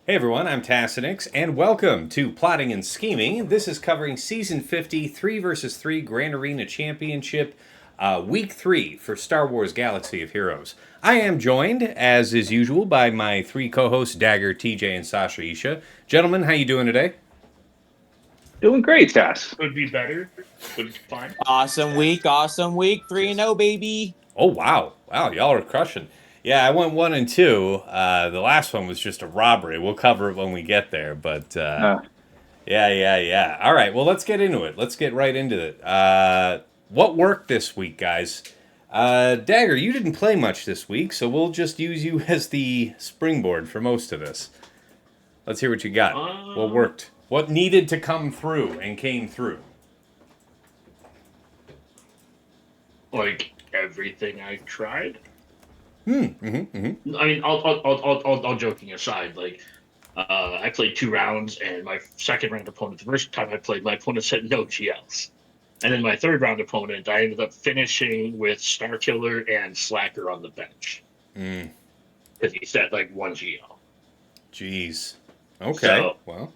Hey everyone, I'm Tassinix, and welcome to Plotting and Scheming. This is covering Season 50, 3 versus 3 Grand Arena Championship, Week 3 for Star Wars Galaxy of Heroes. I am joined, as is usual, by my three co-hosts, Dagger, TJ, and Sasha Isha. Gentlemen, how you doing today? Doing great, Cass. Could be better, but it's fine. Awesome week. 3-0, baby. Oh, wow. Wow, y'all are crushing. Yeah, I went 1 and 2. The last one was just a robbery. We'll cover it when we get there, but Uh, yeah. All right, well, let's get into it. Let's get right into it. What worked this week, guys? Dagger, you didn't play much this week, so we'll just use you as the springboard for most of this. Let's hear what you got. What Um, worked? What needed to come through and came through? like everything I tried. Mm-hmm. I mean, all joking aside, I played 2 rounds, and my second round opponent, the first time I played, my opponent said no GLs, and then my third round opponent, I ended up finishing with Star Killer and Slacker on the bench Mm, because he said like 1 GL. jeez. Okay. So Well.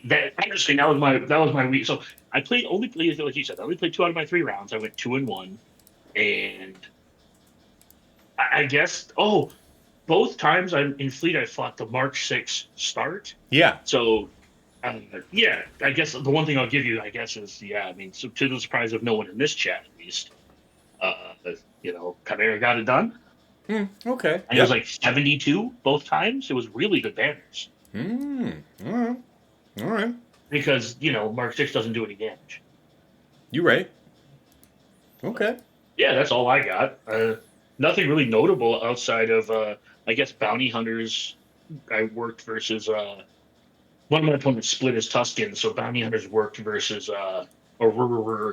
that honestly, that was my week. So I played only played like you said, I only played 2 out of my 3 rounds. I went 2-1, and I guess both times I'm in fleet I fought the March 6th start. Yeah. So yeah, I guess the one thing I'll give you, I guess, is I mean, so to the surprise of no one in this chat at least, uh, Chimera got it done, Okay. and it was Yep. like 72 both times. It was really good banners All right. All right. because Mark 6 doesn't do any damage. You right. Okay. Yeah, that's all I got. Nothing really notable outside of I guess bounty hunters. I worked versus one of my opponents split his Tuscan, so bounty hunters worked versus a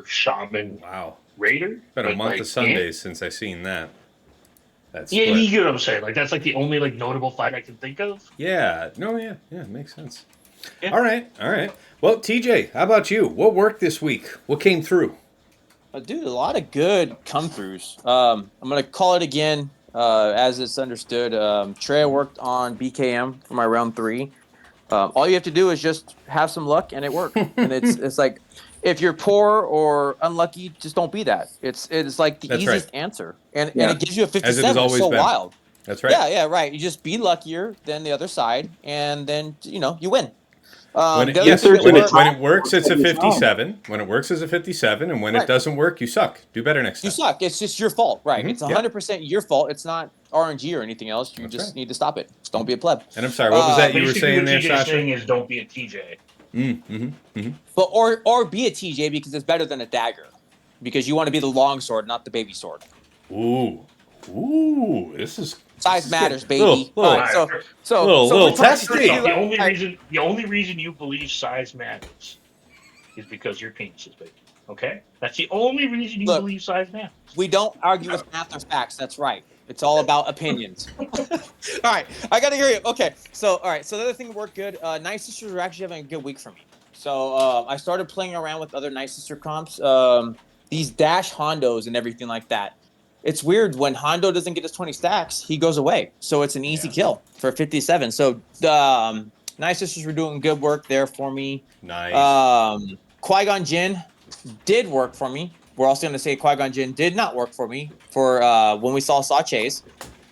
shaman Wow. raider. Been a But month of yeah, Sundays since I seen that. That yeah, split. you get what I'm saying. Like that's like the only like notable fight I can think of. Yeah. No. Yeah. Yeah. Makes sense. Yeah. All right. All right. Well, TJ, how about you? What worked this week? What came through? Dude, a lot of good come throughs. I'm going to call it again as it's understood. Trey worked on BKM for my round 3. All you have to do is just have some luck, and it worked. And it's like, if you're poor or unlucky, just don't be that. It's like the That's right. easiest answer. And yeah. it gives you a As it has 57. It's always so been. wild. That's right. Yeah, right. You just be luckier than the other side, and then, you win. When it The other If yes, thing there's that when any it worked. when time, it works, it's a take your time. 57. When it works, it's a 57, and when it Right. doesn't work, you suck. Do better next You time. suck. It's just your fault, right? It's Yep. 100% your fault. It's not RNG or anything else. You That's right. just need to stop it. Just don't be a pleb. And I'm sorry. What was that you were Basically, saying what there, TJ's Sasha? saying is don't be a TJ. But or be a TJ because it's better than a dagger, because you want to be the long sword, not the baby sword. Ooh. Ooh. This Size is matters, getting baby. All little right, All so right. so little so little we're talking. First testy. off, All right, the only reason you believe size matters is because your penis is big. Okay, that's the only reason you look, believe size matters. we don't argue with math or facts. That's right. It's all about opinions. All right, I gotta hear you. Okay, so all right, so the other thing that worked good. Night Sisters are actually having a good week for me. So I started playing around with other Night Sister comps. These dash Hondos and everything like that. It's weird when Hondo doesn't get his 20 stacks, he goes away. So it's an easy Yeah. kill for 57. So Night Sisters were doing good work there for me. Nice. Qui Gon Jinn did work for me. We're also going to say Qui Gon Jinn did not work for me for when we saw Chase.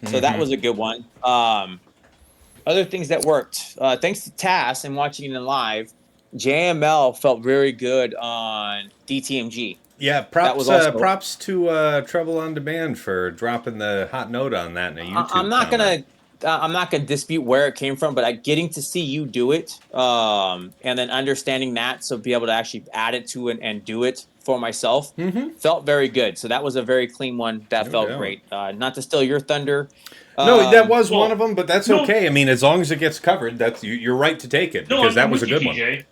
So that was a good one. Other things that worked, thanks to Tass and watching it in live, JML felt very good on DTMG. Yeah, That was props also. props to Trouble on Demand for dropping the hot note on that in a I'm YouTube not comment. gonna. I'm not gonna dispute where it came from, but getting to see you do it, and then understanding that, so be able to actually add it to it and do it for myself, felt very good. So that was a very clean one. That No felt doubt. great. Not to steal your thunder. No, that was one Well, of them, but that's no, okay. I mean, as long as it gets covered, you're right to take it no, because that I'm was a with you, good one. TJ.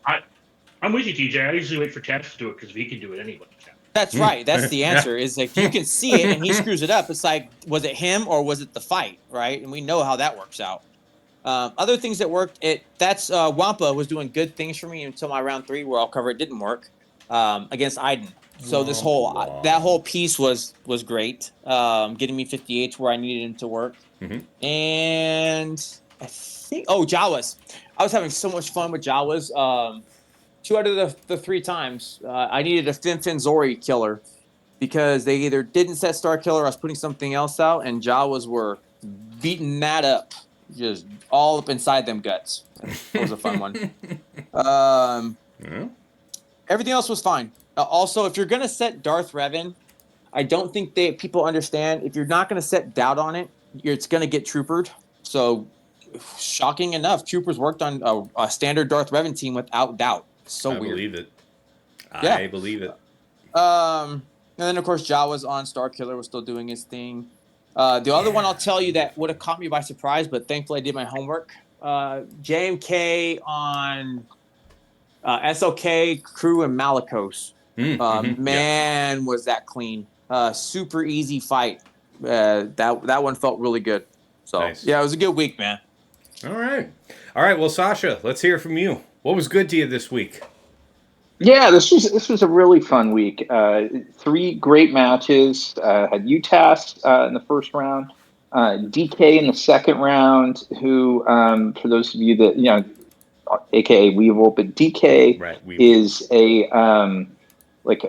I'm with you, TJ. I usually wait for Tess to do it because he can do it anyway. That's right. That's the Yeah. answer. Is like you can see it and he screws it up. It's like, was it him or was it the fight, right? And we know how that works out. Other things that worked, that's Wampa was doing good things for me until my round 3, where I'll cover it didn't work against Iden. So this Womp whole that womp. whole piece was great, getting me 58 to where I needed him to work. And I think Jawas. I was having so much fun with Jawas. 2 out of the 3 times, I needed a Fin Zori killer because they either didn't set Star Killer or I was putting something else out, and Jawas were beating that up, just all up inside them guts. That was a fun one. Yeah. Everything else was fine. Also, if you're gonna set Darth Revan, I don't think people understand. If you're not gonna set Doubt on it, it's gonna get troopered. So, shocking enough, Troopers worked on a standard Darth Revan team without Doubt. So I weird. believe it. Yeah. I believe it. And then of course Jawa's on. Star Killer was still doing his thing. The other one I'll tell you that would have caught me by surprise, but thankfully I did my homework. JMK on SLK Crew and Malicos. Man, was that clean. Super easy fight. That one felt really good. So Nice. yeah, it was a good week, man. All right. Well, Sasha, let's hear from you. What was good to you this week? Yeah, this was a really fun week. 3 great matches. Had UTAS in the first round, DK in the second round. Who, for those of you that AKA Weevil, but DK is a like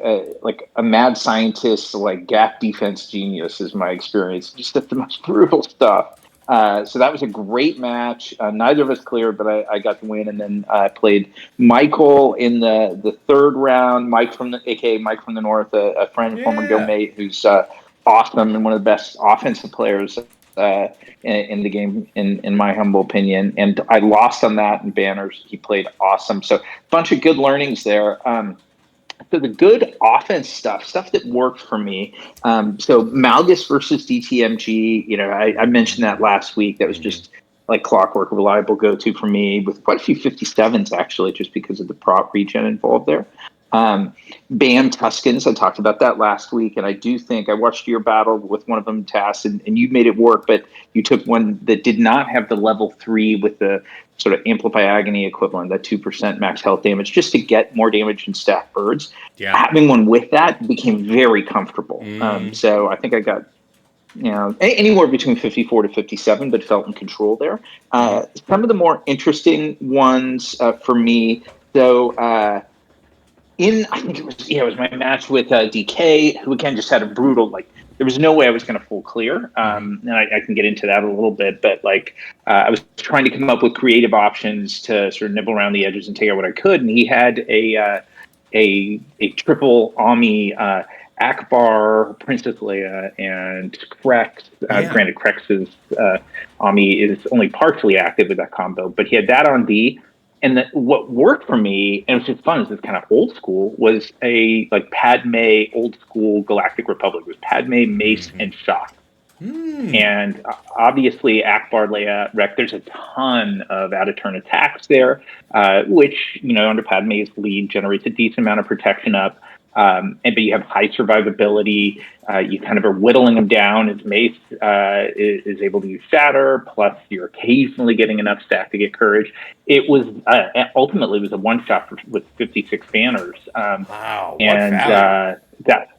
a mad scientist, like gap defense genius is my experience. Just the most brutal stuff. So that was a great match. Neither of us cleared, but I got the win, and then I played Michael in the third round. Mike from AKA Mike from the North, a friend and former guildmate who's awesome and one of the best offensive players in the game, in my humble opinion. And I lost on that in banners. He played awesome. So a bunch of good learnings there. So the good offense stuff that worked for me. So Malgus versus DTMG, I mentioned that last week. That was just like clockwork, a reliable go-to for me with quite a few 57s actually, just because of the prop regen involved there. Bam Tuskens, I talked about that last week, and I do think I watched your battle with one of them, Tass, and you made it work, but you took one that did not have the level 3 with the sort of Amplify Agony equivalent, that 2% max health damage, just to get more damage and stack birds. Yeah. Having one with that became very comfortable. So I think I got anywhere between 54 to 57, but felt in control there. Some of the more interesting ones for me, so I think it was my match with DK, who again just had a brutal, there was no way I was going to full clear. And I can get into that a little bit, but I was trying to come up with creative options to sort of nibble around the edges and take out what I could. And he had a triple Ami Akbar, Princess Leia, and Krex. Granted, Krex's Ami is only partially active with that combo, but he had that on D. And what worked for me, and it was just fun, is this kind of old school, was a Padme old school Galactic Republic. It was Padme, Mace, and Shock. And obviously Akbar, Leia, Rek, there's a ton of out-of-turn attacks there, which, under Padme's lead generates a decent amount of protection up. But you have high survivability. You kind of are whittling them down as Mace is able to use Shatter, plus you're occasionally getting enough stack to get Courage. It was ultimately was a one-shot with 56 banners. Wow! And that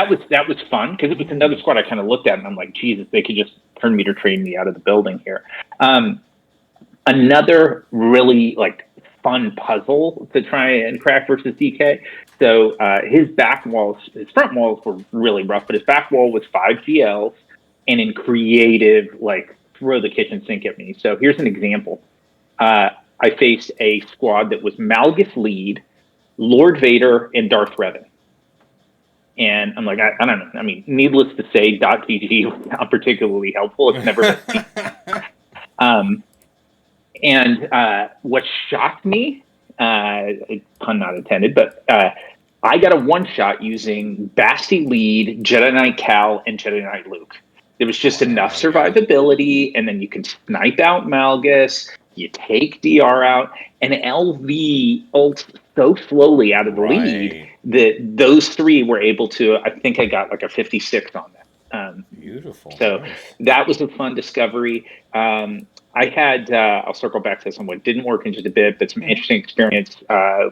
was fun because it was another squad I kind of looked at and I'm like, Jesus, they could just turn meter train me out of the building here. Another really fun puzzle to try and crack versus DK. So his front walls were really rough, but his back wall was 5 GLs and in creative, throw the kitchen sink at me. So here's an example. I faced a squad that was Malgus lead, Lord Vader, and Darth Revan. And I'm like, I don't know. I mean, needless to say, .gg was not particularly helpful. It's never been. And what shocked me, pun not intended, but I got a one-shot using Basti lead, Jedi Knight Cal, and Jedi Knight Luke. There was just enough survivability, and then you can snipe out Malgus, you take DR out, and LV ults so slowly out of the lead that those 3 were able to, I think I got a 56 on that. Beautiful. So that was a fun discovery. I had, I'll circle back to this one, what didn't work in just a bit, but some interesting experience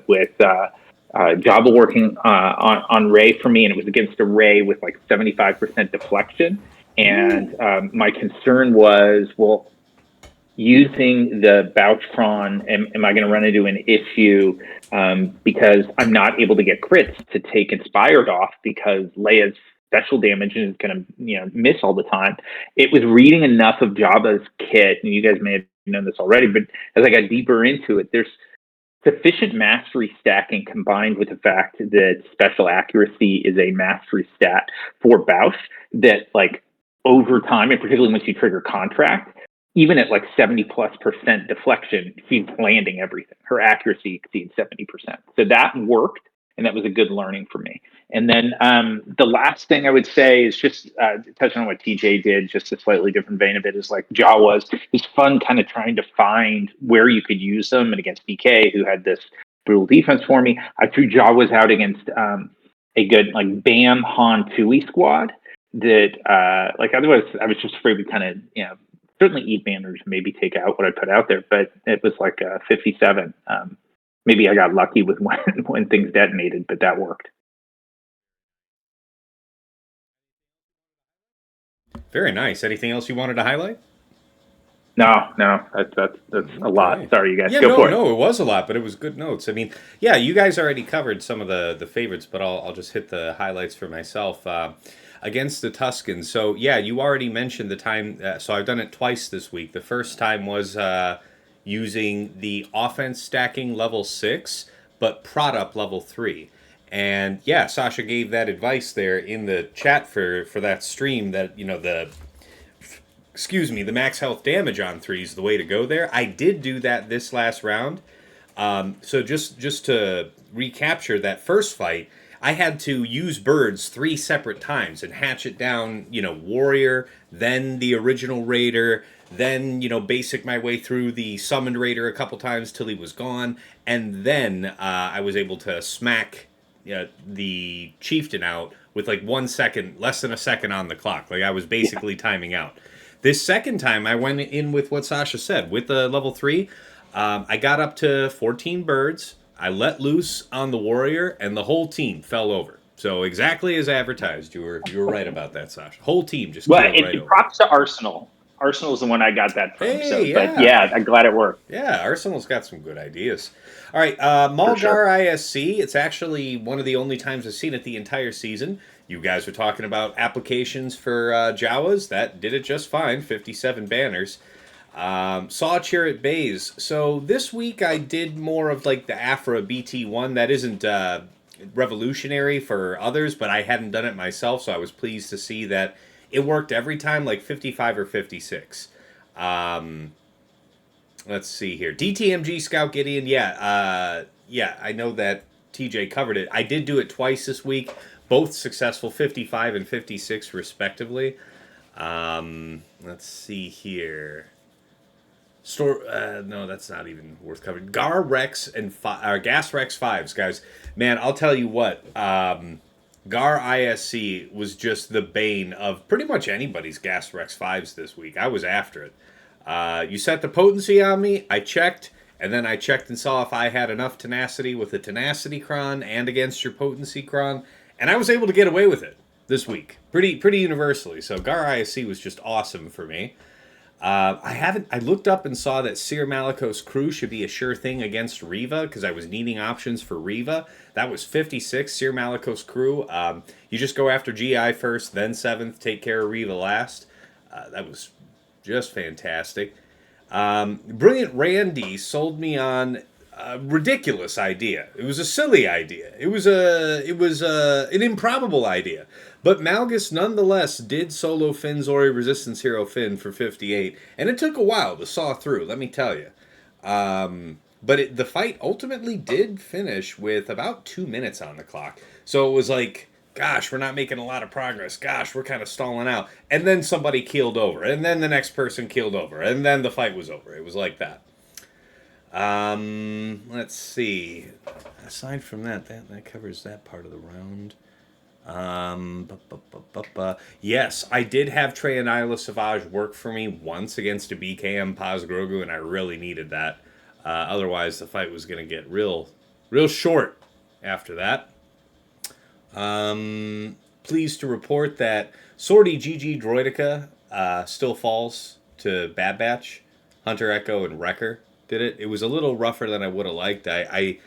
with Java working on Ray for me, and it was against a Ray with 75% deflection. And my concern was, using the Bouch Cron, am I going to run into an issue because I'm not able to get crits to take Inspired off because Leia's special damage is going to miss all the time. It was reading enough of Jabba's kit, and you guys may have known this already, but as I got deeper into it, there's sufficient mastery stacking combined with the fact that special accuracy is a mastery stat for Bouch that like over time, and particularly once you trigger contract, even at like 70+% deflection, she's landing everything. Her accuracy exceeds 70%. So that worked, and that was a good learning for me. And then the last thing I would say is just touching on what TJ did, just a slightly different vein of it, is like Jawas. It's fun kind of trying to find where you could use them. And against BK, who had this brutal defense for me, I threw Jawas out against a good like Bam Han Tui squad that like otherwise I was just afraid we kind of, certainly eat banners, maybe take out what I put out there, but it was like 57. Maybe I got lucky with when things detonated, but that worked. Very nice. Anything else you wanted to highlight? No, that's a lot. Sorry, you guys. Yeah, Go for it. No, it was a lot, but it was good notes. I mean, yeah, you guys already covered some of the favorites, but I'll just hit the highlights for myself. Against the Tuscans. So, yeah, you already mentioned the time. So I've done it twice this week. The first time was using the offense stacking level 6, but prod up level 3. And, yeah, Sasha gave that advice there in the chat for that stream that, the max health damage on 3 is the way to go there. I did do that this last round. So just to recapture that first fight, I had to use birds 3 separate times and hatch it down, warrior, then the original raider, then, basic my way through the summoned raider a couple times till he was gone, and then I was able to smack the chieftain out with like 1 second, less than a second on the clock. Like I was basically timing out. This second time I went in with what Sasha said, with the level 3, I got up to 14 birds. I let loose on the warrior, and the whole team fell over. So exactly as advertised. You were right about that, Sasha. Whole team just killed right over. Props to Arsenal. Arsenal is the one I got that from. Hey, But yeah, I'm glad it worked. Yeah, Arsenal's got some good ideas. All right, Mulgar sure. ISC. It's actually one of the only times I've seen it the entire season. You guys were talking about applications for Jawas. That did it just fine. 57 banners. Saw Cheer at Bays. So this week I did more of like the Afra BT1. That isn't revolutionary for others, but I hadn't done it myself, so I was pleased to see that it worked every time, like 55 or 56. Let's see here. DTMG Scout Gideon. Yeah, I know that TJ covered it. I did do it twice this week. Both successful, 55 and 56 respectively. Let's see here. No, that's not even worth covering. Gar Rex and Gas Rex 5s, guys. Man, I'll tell you what. Gar ISC was just the bane of pretty much anybody's Gas Rex 5s this week. I was after it. You set the potency on me. I checked, and then I checked and saw if I had enough tenacity with the tenacity cron and against your potency cron, and I was able to get away with it this week, pretty universally. So Gar ISC was just awesome for me. I looked up and saw that Seer Malicos Crew should be a sure thing against Riva because I was needing options for Riva. That was 56, Seer Malicos Crew. You just go after GI first, then 7th, take care of Riva last. That was just fantastic. Brilliant Randy sold me on a ridiculous idea. It was a silly idea. It was an improbable idea. But Malgus nonetheless did solo Finn Zori Resistance Hero Finn for 58, and it took a while to saw through, let me tell you. But the fight ultimately did finish with about 2 minutes on the clock. So it was like, gosh, we're not making a lot of progress. Gosh, we're kind of stalling out. And then somebody keeled over, and then the next person keeled over, and then the fight was over. It was like that. Let's see. Aside from that covers that part of the round. Yes, I did have Trey Anila Savage work for me once against a BKM Paz Grogu, and I really needed that. Otherwise, the fight was going to get real short after that. Pleased to report that Sortie GG Droidica still falls to Bad Batch. Hunter Echo and Wrecker did it. It was a little rougher than I would have liked. I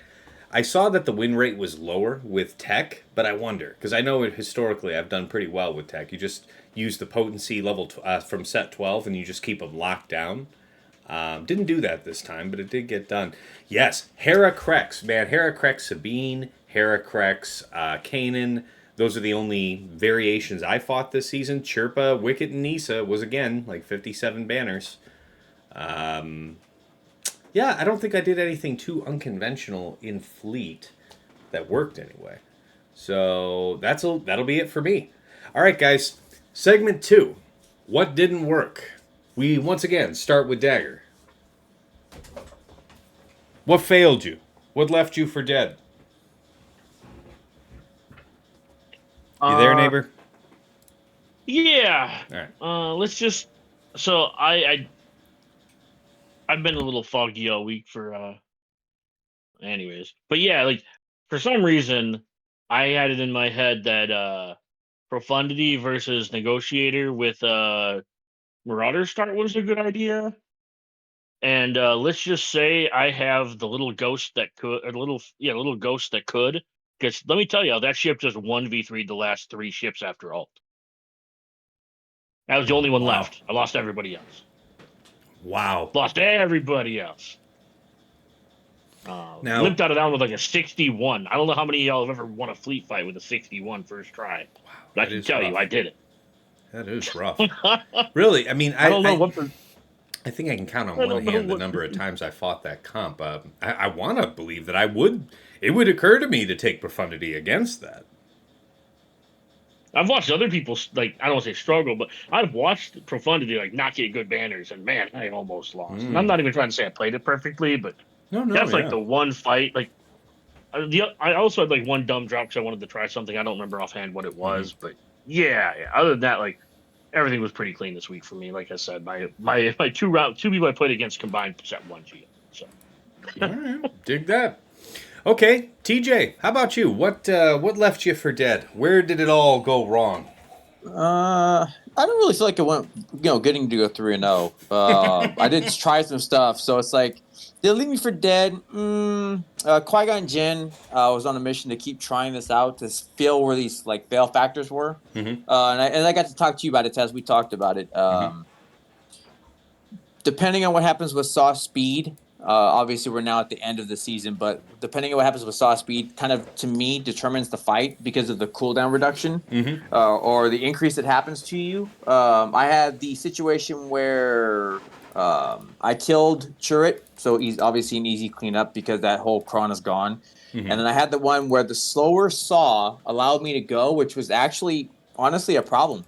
saw that the win rate was lower with tech, but I wonder because I know historically I've done pretty well with tech. You just use the potency level from set 12 and you just keep them locked down. Didn't do that this time, but it did get done. Yes, Heracrex, man, Heracrex Sabine, Heracrex Kanan. Those are the only variations I fought this season. Chirpa, Wicket, and Nisa was again like 57 banners. Yeah, I don't think I did anything too unconventional in Fleet that worked anyway. So that'll be it for me. All right, guys. Segment 2. What didn't work? We once again start with Dagger. What failed you? What left you for dead? You there, neighbor? Yeah. All right. Let's just. So I've been a little foggy all week for. Anyways, but yeah, like for some reason, I had it in my head that Profundity versus Negotiator with Marauder start was a good idea. And let's just say I have the little ghost that could, or little ghost that could. Because let me tell you, that ship just 1v3'd the last 3 ships after ult. That was the only one left. I lost everybody else. Wow. Lost everybody else. Now, limped out of that one with like a 61. I don't know how many of y'all have ever won a fleet fight with a 61 first try. wow, But I can tell you, I did it. That is rough. Really, I mean, I don't know what the. I think I can count on one hand the number of times I fought that comp. I want to believe that it would occur to me to take Profundity against that. I've watched other people, like, I don't want to say struggle, but I've watched Profundity, like, not get good banners, and man, I almost lost. And I'm not even trying to say I played it perfectly, but that's like the one fight. Like, I also had, like, one dumb drop because I wanted to try something. I don't remember offhand what it was, but yeah. Other than that, like, everything was pretty clean this week for me. Like I said, my two people I played against combined set 1 G. So, all right, dig that. Okay, TJ, how about you? What left you for dead? Where did it all go wrong? I don't really feel like it went, getting to go 3-0. I did try some stuff, so it's like, did it leave me for dead? Qui-Gon Jinn was on a mission to keep trying this out to feel where these like fail factors were, and I got to talk to you about it, Taz. We talked about it. Depending on what happens with Saw Speed. Obviously, we're now at the end of the season, but depending on what happens with Saw Speed, kind of, to me, determines the fight because of the cooldown reduction or the increase that happens to you. I had the situation where I killed Churret, so he's obviously an easy cleanup because that whole cron is gone. And then I had the one where the slower Saw allowed me to go, which was actually, honestly, a problem.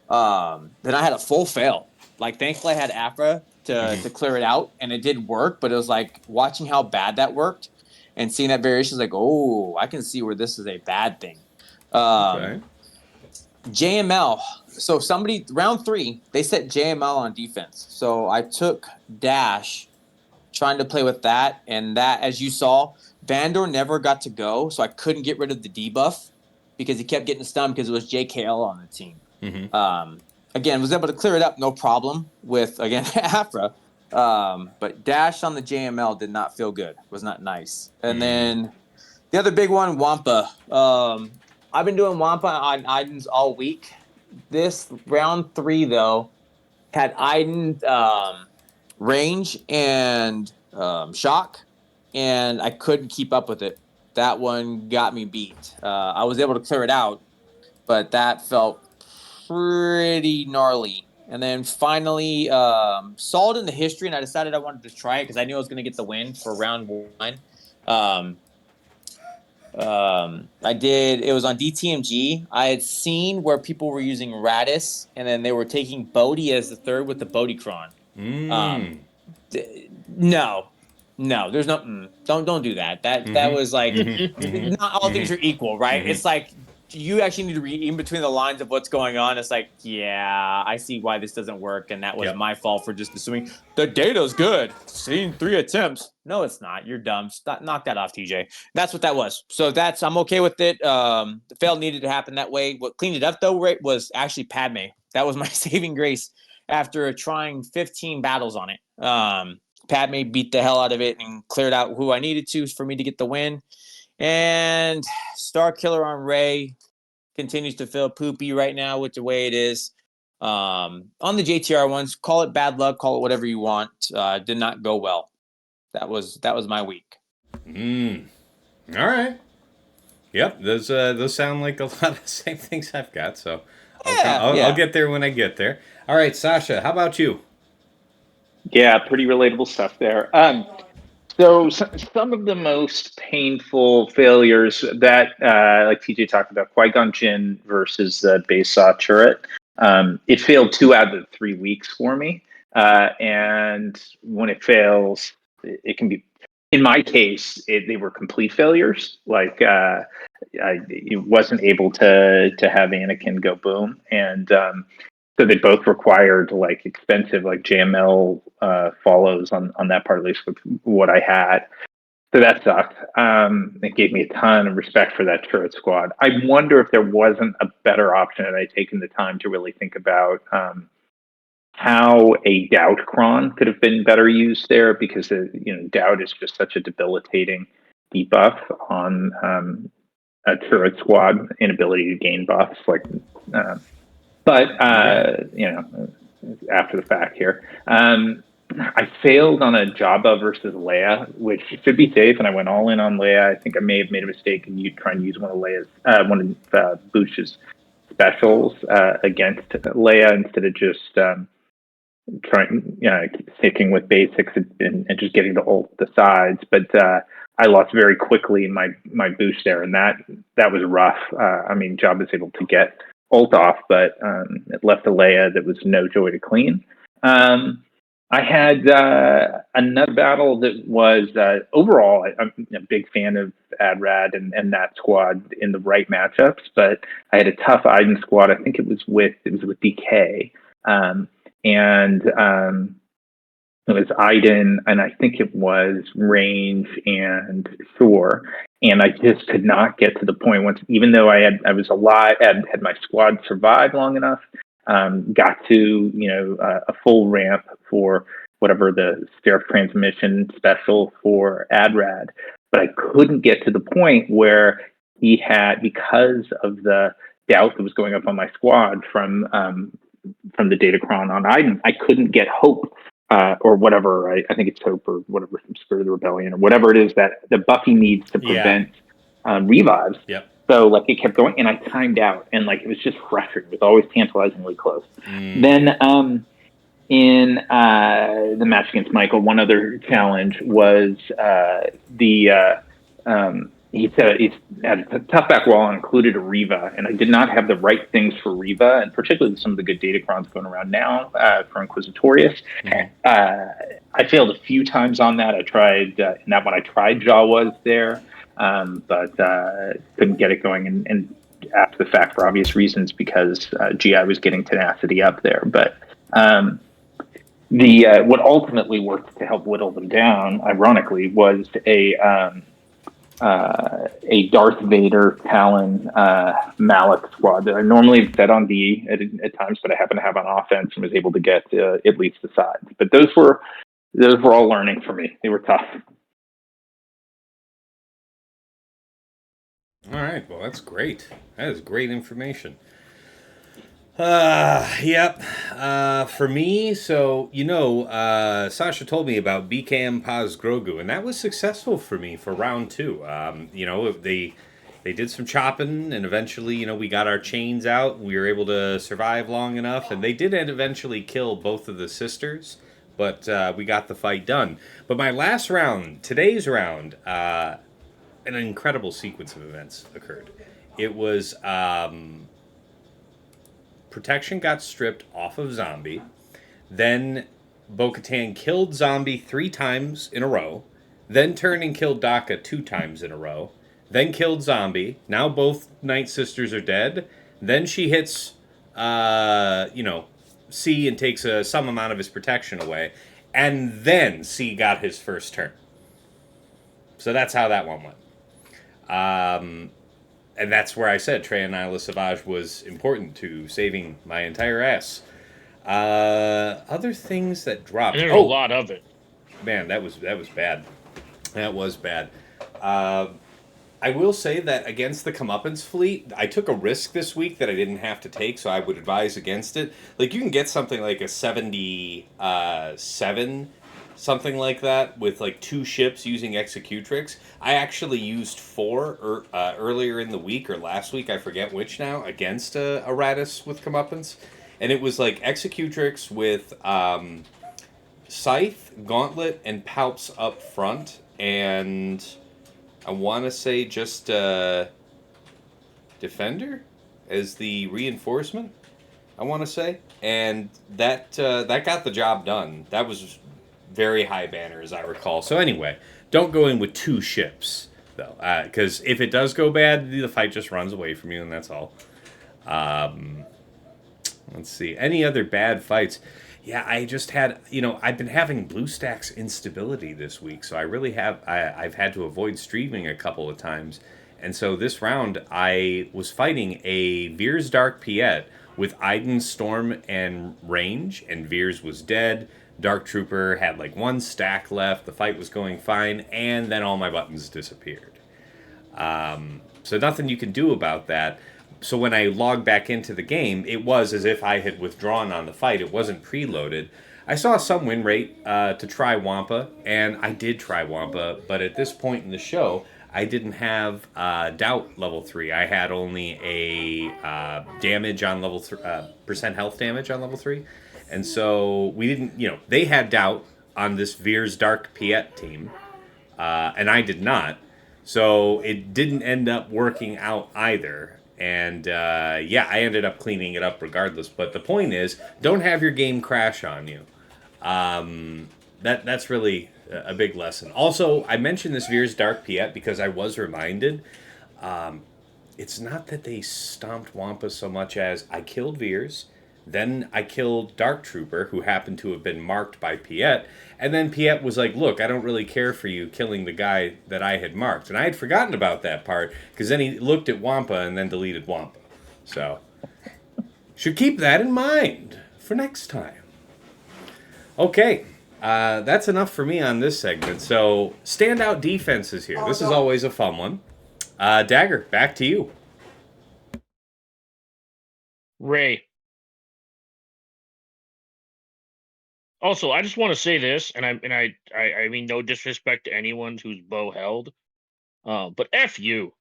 Then I had a full fail. Like, thankfully, I had Afra to clear it out, and it did work, but it was like watching how bad that worked and seeing that variation is like, oh, I can see where this is a bad thing. Okay. JML. So round 3, they set JML on defense. So I took Dash trying to play with that, and that, as you saw, Vandor never got to go, so I couldn't get rid of the debuff because he kept getting stunned because it was JKL on the team. Again, was able to clear it up, no problem, with, again, Afra. But Dash on the JML did not feel good. Was not nice. And then the other big one, Wampa. I've been doing Wampa on Idens all week. This round 3, though, had Iden range and shock, and I couldn't keep up with it. That one got me beat. I was able to clear it out, but that felt pretty gnarly. And then finally, saw it in the history, and I decided I wanted to try it because I knew I was going to get the win for round 1. I did. It was on DTMG. I had seen where people were using Radis, and then they were taking Bodhi as the third with the Bodhicron. No, there's no. Don't do that. That was like not all things are equal, right? It's like you actually need to read in between the lines of what's going on. It's like, yeah, I see why this doesn't work, and that was my fault for just assuming the data's good. Seeing 3 attempts. No, it's not. You're dumb. Knock that off, TJ. That's what that was. So I'm okay with it. The fail needed to happen that way. What cleaned it up though, right, was actually Padme. That was my saving grace after trying 15 battles on it. Padme beat the hell out of it and cleared out who I needed to for me to get the win. And Star Killer on Rey continues to feel poopy right now with the way it is. On the JTR ones, call it bad luck, call it whatever you want. Did not go well. That was my week. All right. Yep, those sound like a lot of the same things I've got. So I'll get there when I get there. All right, Sasha, how about you? Yeah, pretty relatable stuff there. So some of the most painful failures that, like TJ talked about, Qui-Gon Jinn versus the Besa turret. It failed 2 out of the 3 weeks for me, and when it fails, it can be. In my case, they were complete failures. Like I wasn't able to have Anakin go boom, and so they both required like expensive like JML follows on that part, at least with what I had. So that sucked. It gave me a ton of respect for that turret squad. I wonder if there wasn't a better option had I taken the time to really think about how a doubt cron could have been better used there, because doubt is just such a debilitating debuff on a turret squad inability to gain buffs. Like, after the fact here. I failed on a Jabba versus Leia, which should be safe, and I went all in on Leia. I think I may have made a mistake and you trying to use one of Bush's specials against Leia instead of just sticking with basics and just getting to ult the sides. But I lost very quickly my boost there, and that was rough. Jabba was able to get ult off, but it left a Leia that was no joy to clean. I had another battle that was overall. I'm a big fan of Adrad and that squad in the right matchups, but I had a tough Iden squad. I think it was with DK, and it was Iden, and I think it was Range and Thor. And I just could not get to the point once, even though I was alive and had my squad survive long enough, got to a full ramp for whatever the Seraph transmission special for Adrad, but I couldn't get to the point where he had, because of the doubt that was going up on my squad from the Datacron on Iden, I couldn't get Hope. Or whatever, I think it's Hope or whatever from Spirit of the Rebellion or whatever it is that the Buffy needs to prevent revives. Yep. So like it kept going, and I timed out, and like it was just frustrating. It was always tantalizingly close. Then in the match against Michael, one other challenge was he said he had a tough back wall and included a Reva, and I did not have the right things for Reva, and particularly some of the good Datacrons going around now for Inquisitorius. I failed a few times on that. I tried, and that one I tried Jawas there, but couldn't get it going, and after the fact for obvious reasons, because GI was getting tenacity up there. But what ultimately worked to help whittle them down, ironically, was a Darth Vader Talon Malik squad that I normally fed on D at times, but I happen to have on offense and was able to get at least the sides. But those were all learning for me. They were tough. All right, well, that's great. That is great information. Yep. For me, so Sasha told me about BKM Paz Grogu, and that was successful for me for round 2. They did some chopping, and eventually, we got our chains out. We were able to survive long enough, and they did eventually kill both of the sisters, but we got the fight done. But my last round, today's round, an incredible sequence of events occurred. It was protection got stripped off of Zombie. Then Bo-Katan killed Zombie 3 times in a row. Then turned and killed Daka 2 times in a row. Then killed Zombie. Now both Night Sisters are dead. Then she hits, C and takes some amount of his protection away. And then C got his first turn. So that's how that one went. And that's where I said Trey and Nyla Savage was important to saving my entire ass. Other things that dropped. And there's a Oh, lot of it. man, that was bad. That was bad. Uh, I will say that against the comeuppance fleet, I took a risk this week that I didn't have to take, so I would advise against it. Like you can get something like a 77, something like that, with like 2 ships using executrix. I actually used 4 earlier in the week or last week, I forget which now, against a Radis with comeuppance, and it was like executrix with scythe, gauntlet, and palps up front, and I want to say just defender as the reinforcement. I want to say, and that got the job done. That was very high banner, as I recall. So anyway, don't go in with 2 ships though, because if it does go bad, the fight just runs away from you, and that's all. Let's see. Any other bad fights? Yeah, I just had, I've been having BlueStacks instability this week, so I really I've had to avoid streaming a couple of times. And so this round, I was fighting a Veers Dark Piet with Iden, Storm, and Range, and Veers was dead. Dark Trooper had like 1 stack left. The fight was going fine, and then all my buttons disappeared. So nothing you can do about that. So when I logged back into the game, it was as if I had withdrawn on the fight. It wasn't preloaded. I saw some win rate to try Wampa, and I did try Wampa, but at this point in the show, I didn't have Doubt level 3. I had only a damage on level 3, percent health damage on level 3. And so we didn't, they had Doubt on this Veers Dark Piet team, and I did not. So it didn't end up working out either. And I ended up cleaning it up regardless. But the point is, don't have your game crash on you. That's really a big lesson. Also, I mentioned this Veers Dark Piet because I was reminded. It's not that they stomped Wampa so much as I killed Veers, then I killed Dark Trooper, who happened to have been marked by Piet, and then Piet was like, look, I don't really care for you killing the guy that I had marked. And I had forgotten about that part, because then he looked at Wampa and then deleted Wampa. So, should keep that in mind for next time. Okay, that's enough for me on this segment. So, Standout Defenses here. This is always a fun one. Dagger, back to you. Ray. Also, I just want to say this, and I mean no disrespect to anyone whose bow held, but F you.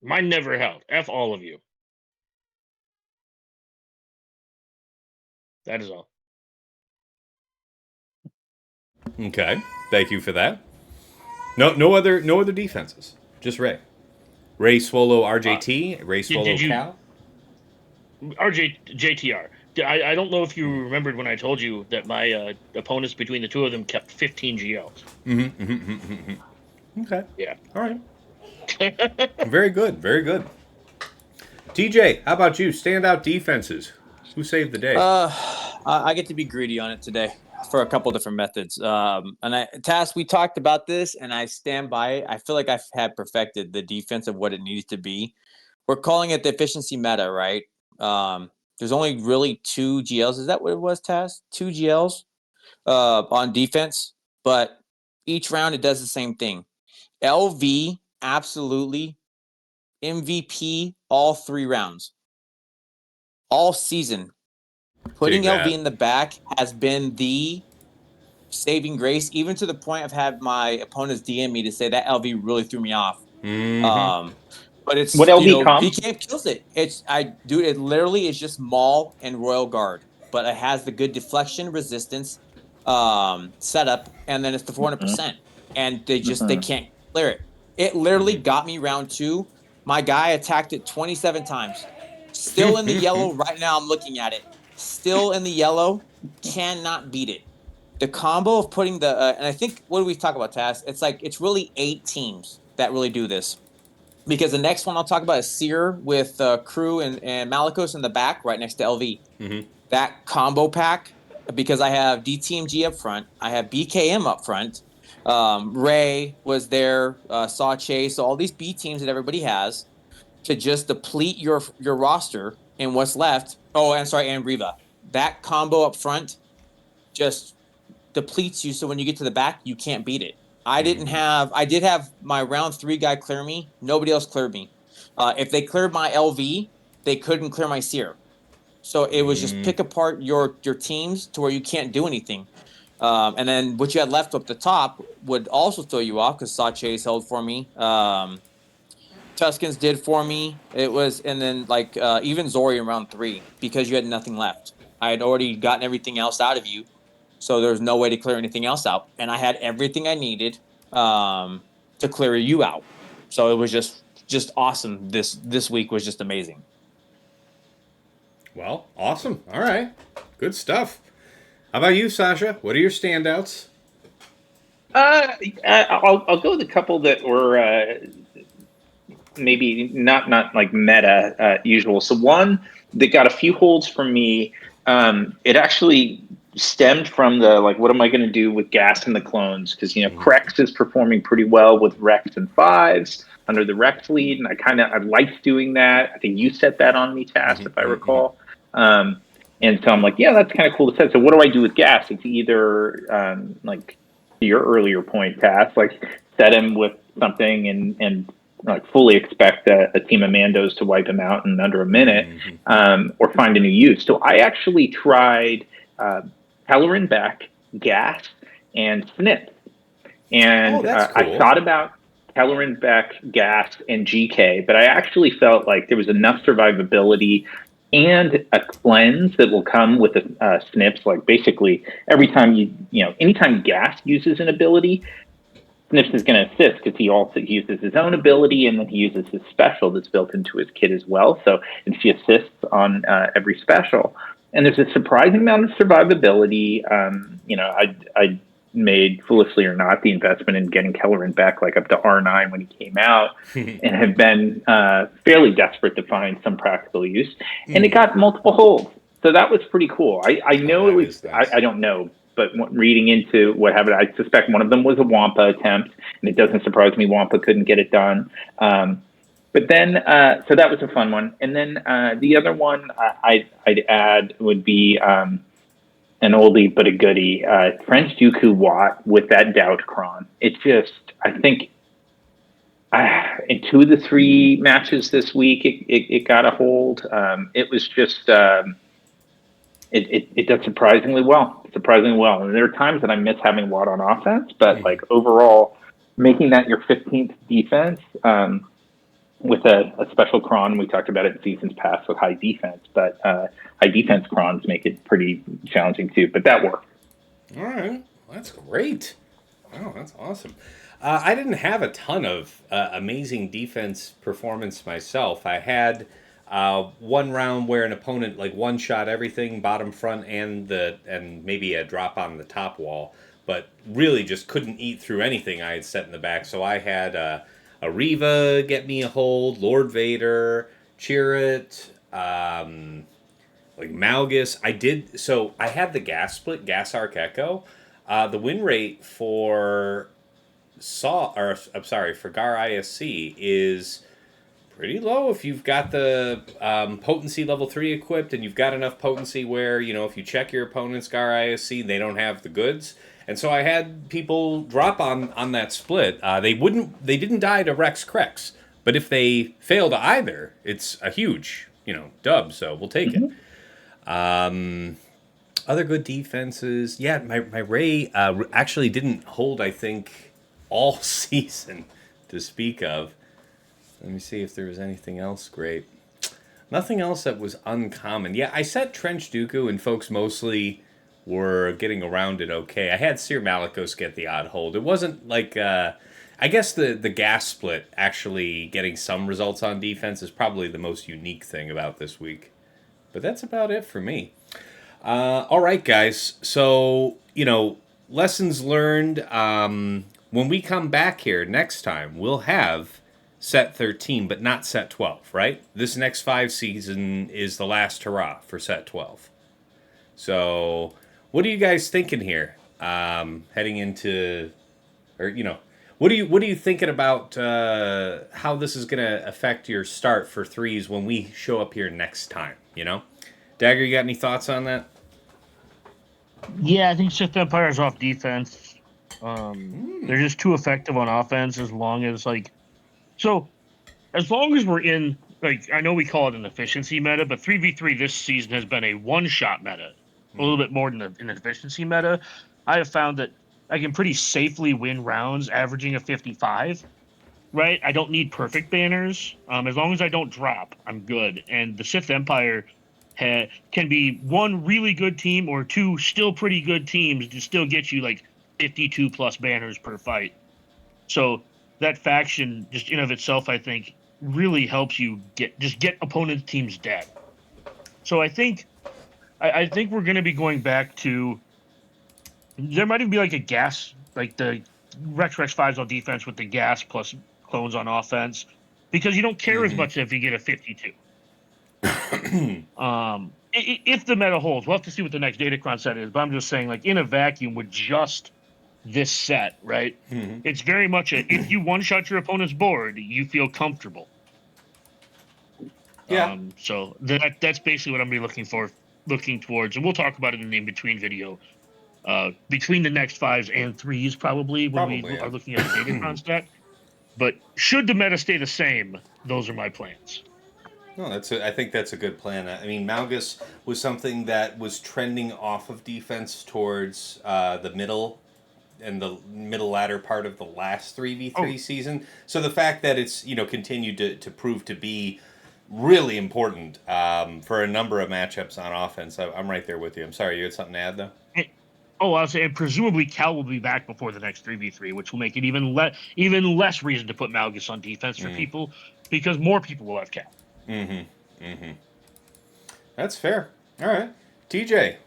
Mine never held. F all of you. That is all. Okay, thank you for that. No other defenses. Just Ray. Ray Swallow RJT. Ray Swallow Cal. JTR. I don't know if you remembered when I told you that my opponents between the two of them kept 15 GLs. Okay. Yeah. All right. Very good. Very good. TJ, how about you? Standout defenses. Who saved the day? I get to be greedy on it today for a couple different methods. Task, we talked about this, and I stand by it. I feel like I've had perfected the defense of what it needs to be. We're calling it the efficiency meta, right? There's only really 2 GLs. Is that what it was, Taz? 2 GLs on defense, but each round it does the same thing. LV, absolutely. MVP, all 3 rounds. All season. Putting LV in the back has been the saving grace, even to the point I've had my opponents DM me to say that LV really threw me off. Mm-hmm. But it's what LV comp? BKM kills it. It literally is just Maul and Royal Guard, but it has the good deflection resistance setup, and then it's the 400%, and they can't clear it. It literally got me round 2. My guy attacked it 27 times. Still in the yellow right now. I'm looking at it. Still in the yellow. Cannot beat it. The combo of putting and I think, what do we talk about, Taz? It's really 8 teams that really do this. Because the next one I'll talk about is Seer with Crew and Malikos in the back, right next to LV. Mm-hmm. That combo pack, because I have DTMG up front, I have BKM up front, Ray was there, Saw Chase, so all these B teams that everybody has to just deplete your roster and what's left. Oh, and sorry, and Riva. that combo up front just depletes you. So when you get to the back, you can't beat it. I did have my round 3 guy clear me. Nobody else cleared me. If they cleared my LV, they couldn't clear my Seer. So it was just pick apart your teams to where you can't do anything. And then what you had left up the top would also throw you off because Sache's held for me. Tuscans did for me. It was, and then even Zori in round 3 because you had nothing left. I had already gotten everything else out of you, so there's no way to clear anything else out, and I had everything I needed to clear you out. So it was just awesome. This week was just amazing. Well, awesome. All right, good stuff. How about you, Sasha? What are your standouts? I'll go with a couple that were maybe not like meta usual. So one that got a few holds from me. It actually stemmed from the what am I going to do with gas and the clones? Because Krex is performing pretty well with Rex and fives under the Rex lead, and I liked doing that. I think you set that on me, Task, if I recall. And so I'm like, yeah, that's kind of cool to set. So what do I do with gas? It's either like to your earlier point, Task, set him with something and fully expect a team of Mandos to wipe him out in under a minute, or find a new use. So I actually tried Tellerin Beck, Gas, and Snips. And cool. I thought about Tellerin Beck, Gas, and GK, but I actually felt like there was enough survivability and a cleanse that will come with the Snips. Basically, every time anytime Gas uses an ability, Snips is going to assist because he also uses his own ability, and then he uses his special that's built into his kit as well. So, and she assists on every special. And there's a surprising amount of survivability. I made, foolishly or not, the investment in getting Tellerin back up to R9 when he came out, and have been fairly desperate to find some practical use. And it got multiple holds. So that was pretty cool. I know it was, nice. I don't know, but reading into what happened, I suspect one of them was a Wampa attempt, and it doesn't surprise me Wampa couldn't get it done. But then, so that was a fun one. And then the other one I'd add would be an oldie but a goodie, French Dooku Watt with that Doubt Cron. It just, I think, in 2 of the 3 matches this week, it got a hold. It was just... It does surprisingly well. And there are times that I miss having Watt on offense, but overall, making that your 15th defense with a special cron, we talked about it in seasons past with high defense, but high defense crons make it pretty challenging too. But that worked. All right, well, that's great. Wow, that's awesome. I didn't have a ton of amazing defense performance myself. I had one round where an opponent one shot everything, bottom, front, and maybe a drop on the top wall, but really just couldn't eat through anything I had set in the back. So I had a Reva get me a hold, Lord Vader, Chirrut, Malgus. I had the gas split, Gas Arc Echo. The win rate for Gar ISC is pretty low if you've got the potency level 3 equipped, and you've got enough potency where, if you check your opponent's Gar ISC, they don't have the goods. And so I had people drop on that split. They didn't die to Rex Krex, but if they fail to either, it's a huge, dub, so we'll take it. Other good defenses. Yeah, my Ray actually didn't hold, I think, all season to speak of. Let me see if there was anything else great. Nothing else that was uncommon. Yeah, I set Trench Dooku, and folks mostly were getting around it okay. I had Seer Malicos get the odd hold. It wasn't I guess the gas split actually getting some results on defense is probably the most unique thing about this week. But that's about it for me. All right, guys. So, lessons learned. When we come back here next time, we'll have set 13, but not set 12, right? This next 5 season is the last hurrah for set 12. So, what are you guys thinking here? Heading into, what are you thinking about how this is going to affect your start for 3s when we show up here next time? Dagger, you got any thoughts on that? Yeah, I think Sith Empire's off defense. Hmm. They're just too effective on offense as long as so as long as we're in I know we call it an efficiency meta, but 3v3 this season has been a one-shot meta, a little bit more than an efficiency meta. I have found that I can pretty safely win rounds averaging a 55, right? I don't need perfect banners. As long as I don't drop, I'm good. And the Sith Empire can be one really good team or two still pretty good teams to still get you 52 plus banners per fight. So that faction, just in of itself, I think, really helps you get opponent teams dead. So I think we're going to be going back to there might even be a gas the Rex 5's on defense with the gas plus clones on offense because you don't care as Mm-hmm. much if you get a 52. If the meta holds, we'll have to see what the next Datacron set is. But I'm just saying, in a vacuum with just this set, right? Mm-hmm. It's very much if you one shot your opponent's board, you feel comfortable. Yeah. So that's basically what I'm gonna be looking towards, and we'll talk about it in the in between video. Between the next 5s and 3s, probably when we Probably. are looking at the Datacron stat. But should the meta stay the same, those are my plans. No, I think that's a good plan. I mean, Malgus was something that was trending off of defense towards the middle and the middle latter part of the last 3v3 Oh, season. So the fact that it's continued to prove to be really important for a number of matchups on offense, I'm right there with you. I'm sorry, you had something to add though. I'll say, and presumably Cal will be back before the next 3v3, which will make it even less reason to put Malgus on defense for people because more people will have Cal. Mm-hmm. Mm-hmm. That's fair. All right, TJ.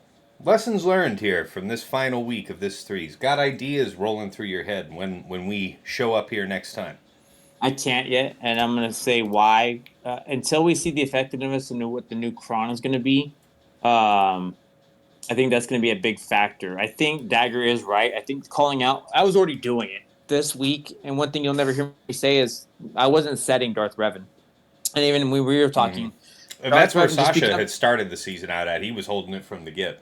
Lessons learned here from this final week of this threes. Got ideas rolling through your head when we show up here next time. I can't yet, and I'm going to say why. Until we see the effectiveness and what the new Kron is going to be, I think that's going to be a big factor. I think Dagger is right. I think calling out, I was already doing it this week, and one thing you'll never hear me say is I wasn't setting Darth Revan. And even when we were talking, And Darth that's where Revan just Sasha became, had started the season out at. He was holding it from the get.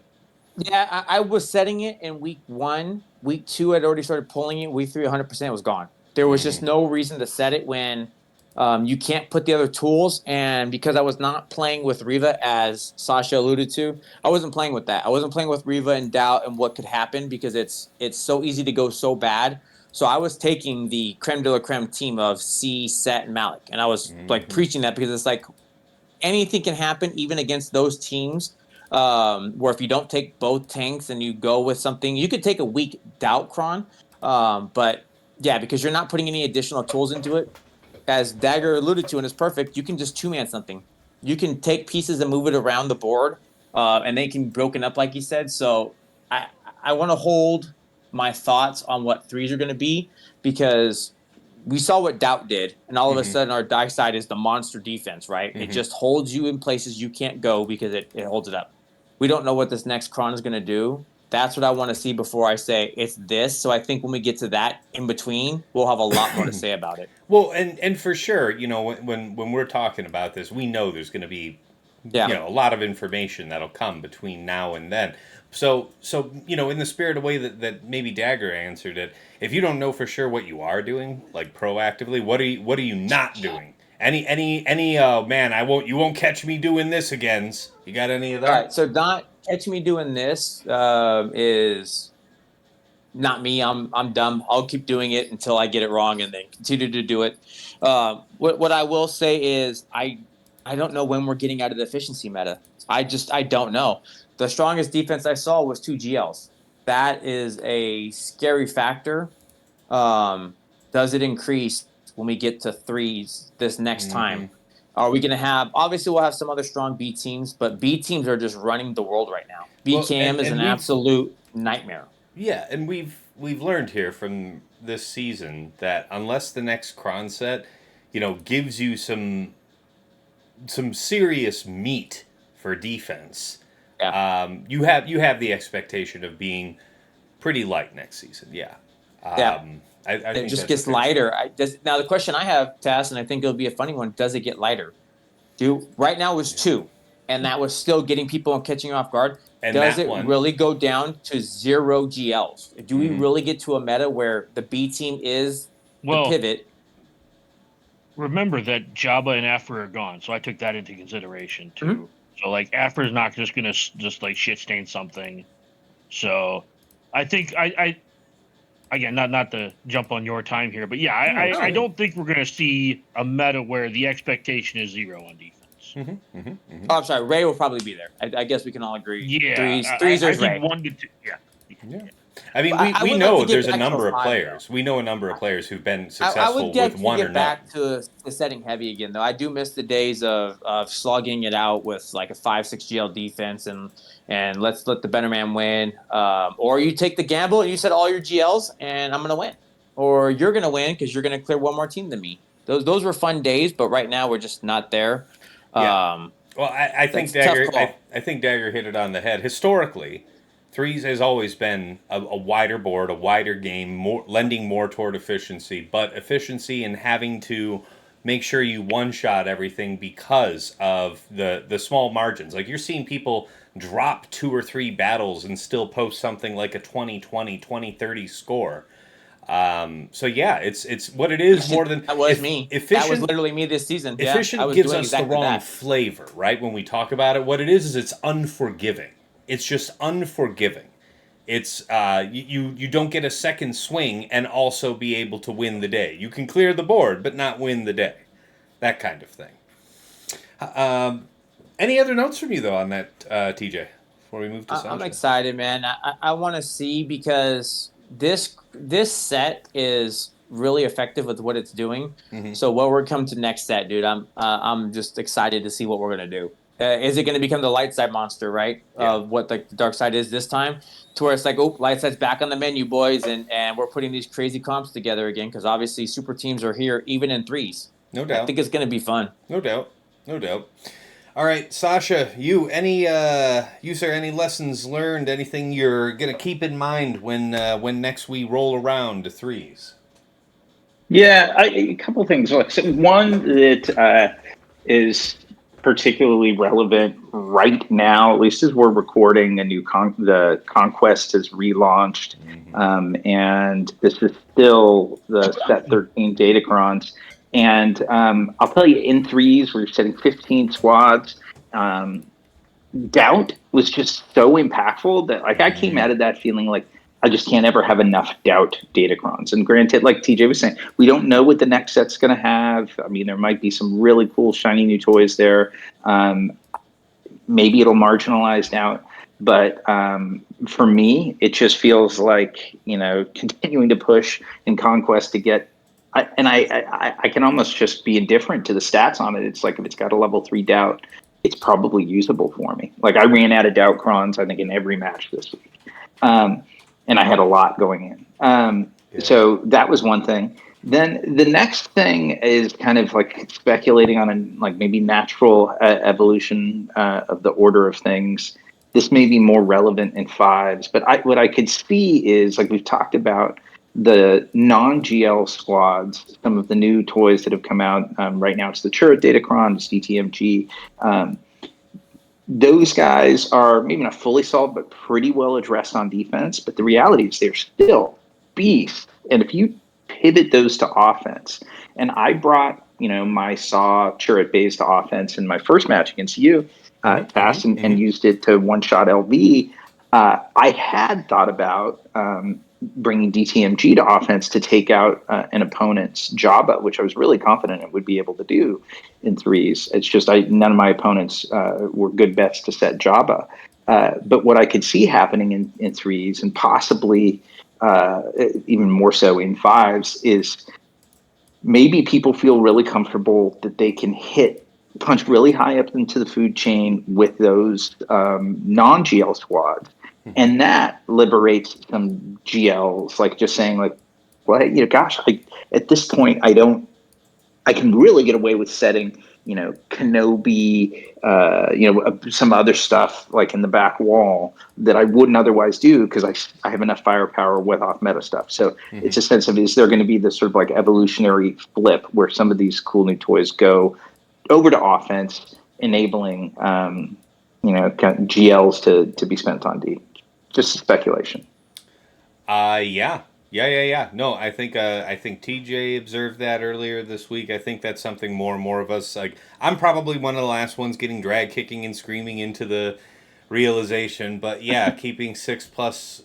yeah, I was setting it in week 1. Week 2, I'd already started pulling it. Week 3, 100% was gone. There was just no reason to set it when you can't put the other tools. And because I was not playing with Riva, as Sasha alluded to, I wasn't playing with that. I wasn't playing with Riva in doubt and what could happen because it's so easy to go so bad. So I was taking the creme de la creme team of C, Set, and Malik. And I was preaching that because it's anything can happen even against those teams. Where if you don't take both tanks and you go with something, you could take a weak doubt cron. But yeah, because you're not putting any additional tools into it. As Dagger alluded to, and it's perfect, you can just two-man something. You can take pieces and move it around the board, and they can be broken up, like you said. So I I want to hold my thoughts on what threes are going to be because we saw what doubt did, and all of a sudden our die side is the monster defense, right? It just holds you in places you can't go because it holds it up. We don't know what this next cron is going to do. That's what I want to see before I say it's this. So I think when we get to that in between, we'll have a lot more to say about it. Well, and for sure, when we're talking about this, we know there's going to be Yeah. a lot of information that'll come between now and then. So in the spirit of way that maybe Dagger answered it, if you don't know for sure what you are doing, like proactively, what are you not doing? Any man, you won't catch me doing this again. You got any of that? All right. So not catch me doing this is not me. I'm dumb. I'll keep doing it until I get it wrong and then continue to do it. What I will say is I don't know when we're getting out of the efficiency meta. I don't know. The strongest defense I saw was 2 GLs. That is a scary factor. Does it increase when we get to threes this next time? Are we going to have? Obviously, we'll have some other strong B teams, but B teams are just running the world right now. B Cam is an absolute nightmare. Yeah, and we've learned here from this season that unless the next Kron set, gives you some serious meat for defense, you have the expectation of being pretty light next season. Yeah. I think it just gets lighter. Now the question I have to ask, and I think it'll be a funny one: does it get lighter? Right now was 2, and that was still getting people and catching you off guard. And does that it one, really go down to 0 GLs? Do we Mhm. really get to a meta where the B team is the Well, pivot? remember that Jabba and Afra are gone, so I took that into consideration too. Mhm. So like Afra is not just gonna just like shit stain something. So I think I again not to jump on your time here, but yeah, I don't think we're gonna see a meta where the expectation is 0 on defense. Oh, I'm sorry. Ray will probably be there. I guess we can all agree. Yeah, Threes. I There's think Ray. 1 to 2. Yeah, Yeah. I mean, I we would like know to get there's a back to number a of 5 though. players. We know a number of players who've been I would successful like with to one or get none. back to setting heavy again, though. I do miss the days of slugging it out with like a 5-6 GL defense and let's let the better man win. Or you take the gamble and you set all your GLs and I'm gonna win, or you're gonna win because you're gonna clear one more team than me. Those were fun days, but right now we're just not there. Yeah. Well, I think That's a tough Dagger. call. I think Dagger hit it on the head. Historically, threes has always been a wider board, a wider game, more lending more toward efficiency, but efficiency and having to make sure you one shot everything because of the small margins. Like you're seeing people drop 2 or 3 battles and still post something like a 20-20, 20-30 score. So yeah, it's what it is more than That was if me. That was efficient. literally me this season. Yeah, I Efficient was gives doing us the exactly wrong that. flavor, right? When we talk about it, what it is it's unforgiving. It's just unforgiving. It's you don't get a second swing and also be able to win the day. You can clear the board, but not win the day. That kind of thing. Any other notes from you though on that, TJ? Before we move to I'm Sasha. excited, man. I want to see because this set is really effective with what it's doing. So what we're coming to next set, dude, I'm just excited to see what we're gonna do. Is it going to become the light side monster, right? Yeah. What the dark side is this time, to where it's like, oh, light side's back on the menu, boys, and we're putting these crazy comps together again because obviously super teams are here even in threes. No I doubt. think it's going to be fun. No doubt. No doubt. All right, Sasha, sir, any lessons learned? Anything you're gonna keep in mind when next we roll around to threes? Yeah, a couple things. Like, so one that is particularly relevant right now, at least as we're recording, the Conquest has relaunched, and this is still the set 13 Datacrons. And I'll tell you, in threes, we're setting 15 squads. Doubt was just so impactful that like I came out of that feeling like I just can't ever have enough doubt datacrons. And granted, like TJ was saying, we don't know what the next set's going to have. I mean, there might be some really cool shiny new toys there. Maybe it'll marginalize doubt. But for me, it just feels like, continuing to push in Conquest to get I can almost just be indifferent to the stats on it. It's like if it's got a level 3 doubt, it's probably usable for me. Like I ran out of doubt crons, I think, in every match this week. And I had a lot going in. So that was one thing. Then the next thing is kind of like speculating on like maybe natural evolution of the order of things. This may be more relevant in fives, but what I could see is like we've talked about the non-GL squads, some of the new toys that have come out right now. It's the Churret Datacron, it's DTMG. Those guys are maybe not fully solved, but pretty well addressed on defense. But the reality is they're still beasts. And if you pivot those to offense, and I brought, my Saw Churret base to offense in my first match against you, fast and used it to one-shot LV, I had thought about bringing DTMG to offense to take out an opponent's Jabba, which I was really confident it would be able to do in threes. It's just none of my opponents were good bets to set Jabba. But what I could see happening in threes and possibly even more so in fives is maybe people feel really comfortable that they can punch really high up into the food chain with those non-GL squads. And that liberates some GLs, like just saying like, well, gosh, at this point, I can really get away with setting, Kenobi, some other stuff like in the back wall that I wouldn't otherwise do because I have enough firepower with off meta stuff. So it's a sense of, is there going to be this sort of like evolutionary flip where some of these cool new toys go over to offense, enabling kind of GLs to be spent on D. Just speculation. Yeah. No, I think TJ observed that earlier this week. I think that's something more and more of us like. I'm probably one of the last ones getting drag kicking and screaming into the realization. But yeah, keeping 6+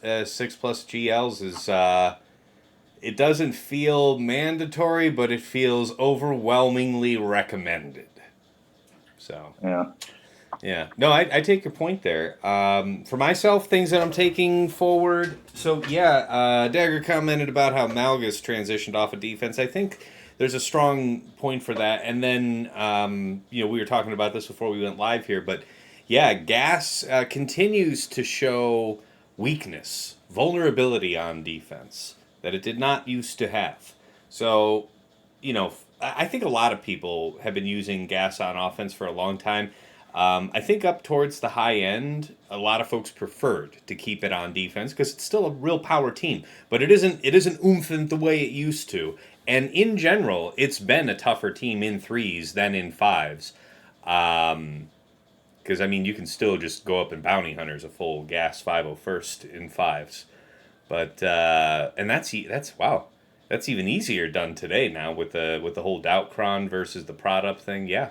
GLs is it doesn't feel mandatory, but it feels overwhelmingly recommended. So Yeah. yeah. No, I take your point there. For myself, things that I'm taking forward. So, yeah, Dagger commented about how Malgus transitioned off of defense. I think there's a strong point for that. And then, we were talking about this before we went live here. But, yeah, Gas continues to show weakness, vulnerability on defense that it did not used to have. So, I think a lot of people have been using Gas on offense for a long time. I think up towards the high end, a lot of folks preferred to keep it on defense because it's still a real power team, but it isn't oomphed the way it used to. And in general, it's been a tougher team in threes than in fives. Because you can still just go up and bounty hunters a full Gas 501st in fives, but and that's wow. That's even easier done today now with the whole Doubtcron versus the prod up thing. Yeah.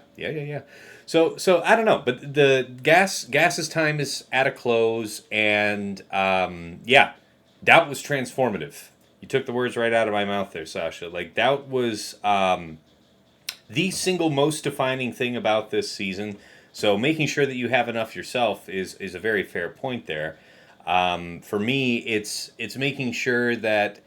So I don't know, but the Gas's time is at a close, and Doubt was transformative. You took the words right out of my mouth there, Sasha. Like Doubt was the single most defining thing about this season. So making sure that you have enough yourself is a very fair point there. For me, it's making sure that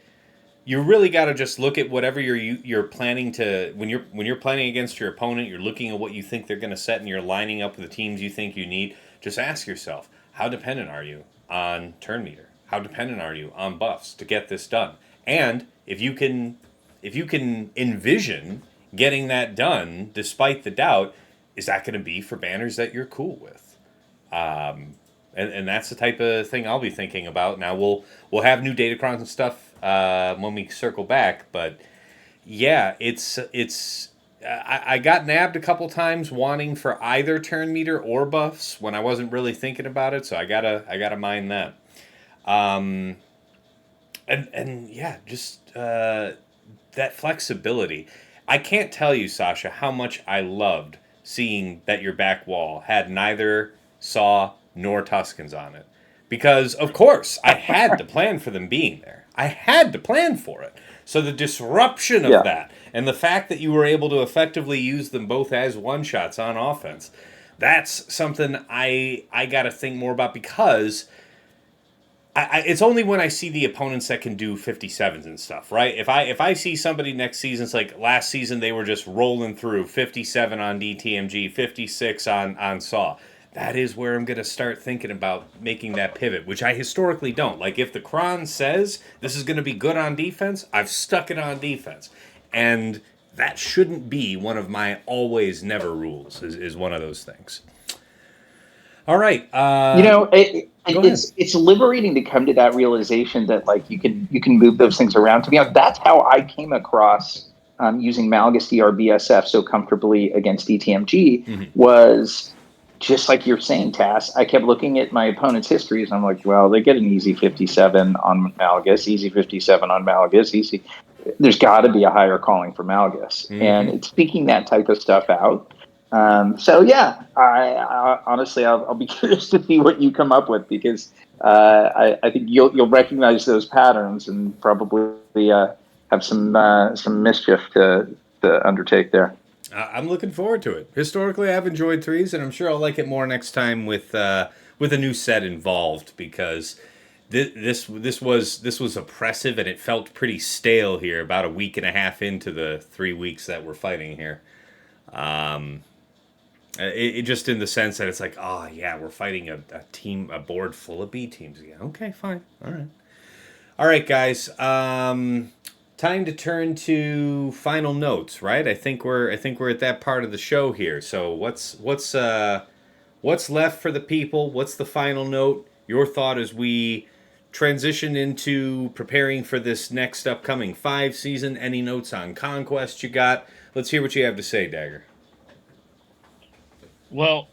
you really got to just look at whatever you're planning to when you're planning against your opponent. You're looking at what you think they're going to set, and you're lining up with the teams you think you need. Just ask yourself, how dependent are you on turn meter? How dependent are you on buffs to get this done? And if you can envision getting that done despite the doubt, is that going to be for banners that you're cool with? And that's the type of thing I'll be thinking about. Now we'll have new Datacrons and stuff when we circle back, but yeah, I got nabbed a couple times wanting for either turn meter or buffs when I wasn't really thinking about it, so I gotta mind that. And yeah, just that flexibility. I can't tell you, Sasha, how much I loved seeing that your back wall had neither Saw nor Tuscans on it. Because, of course, I had to plan for them being there. I had to plan for it. So the disruption of that and the fact that you were able to effectively use them both as one-shots on offense, that's something I got to think more about because it's only when I see the opponents that can do 57s and stuff, right? If I see somebody next season, it's like last season they were just rolling through 57 on DTMG, 56 on Saw. That is where I'm going to start thinking about making that pivot, which I historically don't. Like, if the Cron says this is going to be good on defense, I've stuck it on defense. And that shouldn't be one of my always never rules, is one of those things. All right. It's liberating to come to that realization that, like, you can move those things around. To be honest, that's how I came across using Malgus DRBSF so comfortably against DTMG was... Just like you're saying, Tass, I kept looking at my opponent's histories, and I'm like, well, they get an easy 57 on Malgus, easy 57 on Malgus, easy. There's got to be a higher calling for Malgus. And it's speaking that type of stuff out. So, yeah, I honestly, I'll be curious to see what you come up with because I think you'll recognize those patterns and probably have some mischief to undertake there. I'm looking forward to it. Historically, I've enjoyed threes, and I'm sure I'll like it more next time with a new set involved because this was oppressive and it felt pretty stale here about a week and a half into the 3 weeks that we're fighting here. It just in the sense that it's like, oh yeah, we're fighting a board full of B teams again. Okay, fine, all right, guys. Time to turn to final notes, right? I think we're at that part of the show here. So what's left for the people? What's the final note? Your thought as we transition into preparing for this next upcoming 5 season. Any notes on Conquest you got? Let's hear what you have to say, Dagger. Well,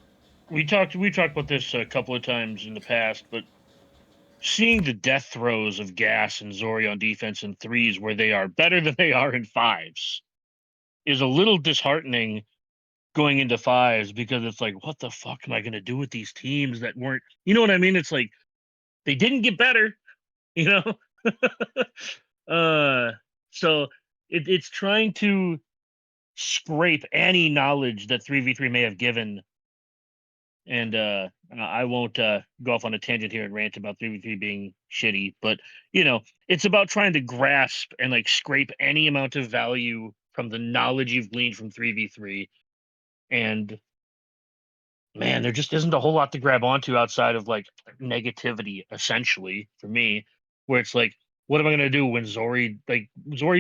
we talked about this a couple of times in the past, but seeing the death throes of Gas and Zori on defense in threes where they are better than they are in fives is a little disheartening going into fives, because it's like, what the fuck am I going to do with these teams that weren't, you know what I mean? It's like they didn't get better, you know? So it's trying to scrape any knowledge that 3v3 may have given. And I won't go off on a tangent here and rant about 3v3 being shitty, but it's about trying to grasp and like scrape any amount of value from the knowledge you've gleaned from 3v3. And man, there just isn't a whole lot to grab onto outside of like negativity, essentially, for me, where it's like, what am I gonna do when Zori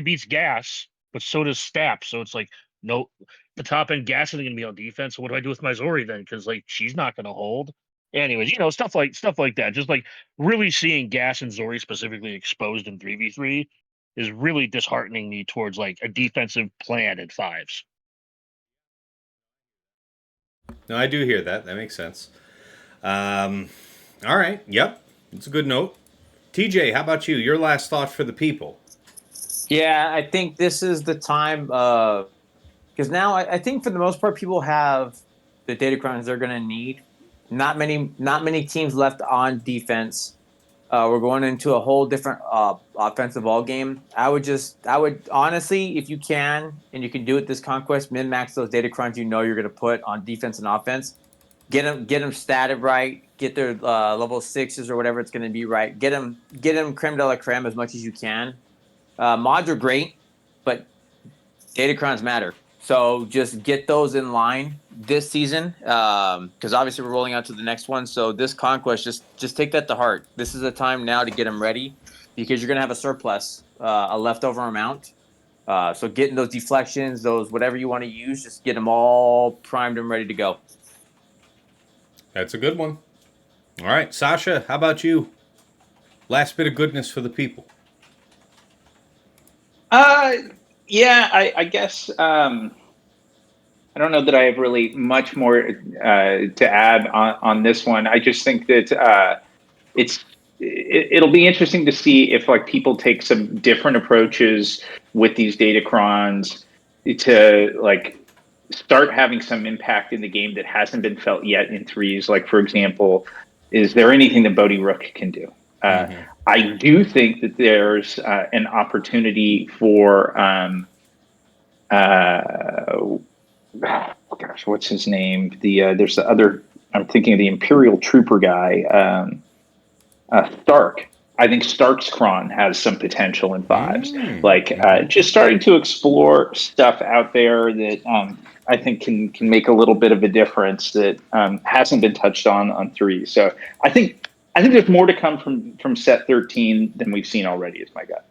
beats Gas, but so does Stap? So it's like, no, the top end Gas isn't gonna be on defense. So what do I do with my Zori then? Because like she's not gonna hold. Anyways, stuff like that. Just like really seeing Gas and Zori specifically exposed in 3v3 is really disheartening me towards like a defensive plan at fives. No, I do hear that. That makes sense. All right. Yep. It's a good note. TJ, how about you? Your last thought for the people. Yeah, I think this is the time because now I think for the most part people have the data crowns they're going to need. Not many teams left on defense. We're going into a whole different offensive ball game. I would honestly, if you can and you can do it this conquest, min max those data crowns you're going to put on defense and offense. Get them statted right. Get their level 6s or whatever it's going to be right. Get them creme de la creme as much as you can. Mods are great, but data crowns matter. So just get those in line this season, because obviously we're rolling out to the next one. So this conquest, just take that to heart. This is the time now to get them ready, because you're gonna have a surplus, a leftover amount. So getting those deflections, those whatever you want to use, just get them all primed and ready to go. That's a good one. All right, Sasha, how about you? Last bit of goodness for the people. Yeah, I guess I don't know that I have really much more to add on this one. I just think that it'll be interesting to see if like people take some different approaches with these datacrons to like start having some impact in the game that hasn't been felt yet in threes. Like, for example, is there anything that Bodhi Rook can do? I do think that there's an opportunity for gosh, what's his name? There's the other. I'm thinking of the Imperial Trooper guy, Stark. I think Stark's cron has some potential in fives. Just starting to explore stuff out there that I think can make a little bit of a difference that hasn't been touched on three. So I think there's more to come from set 13 than we've seen already. Is my gut.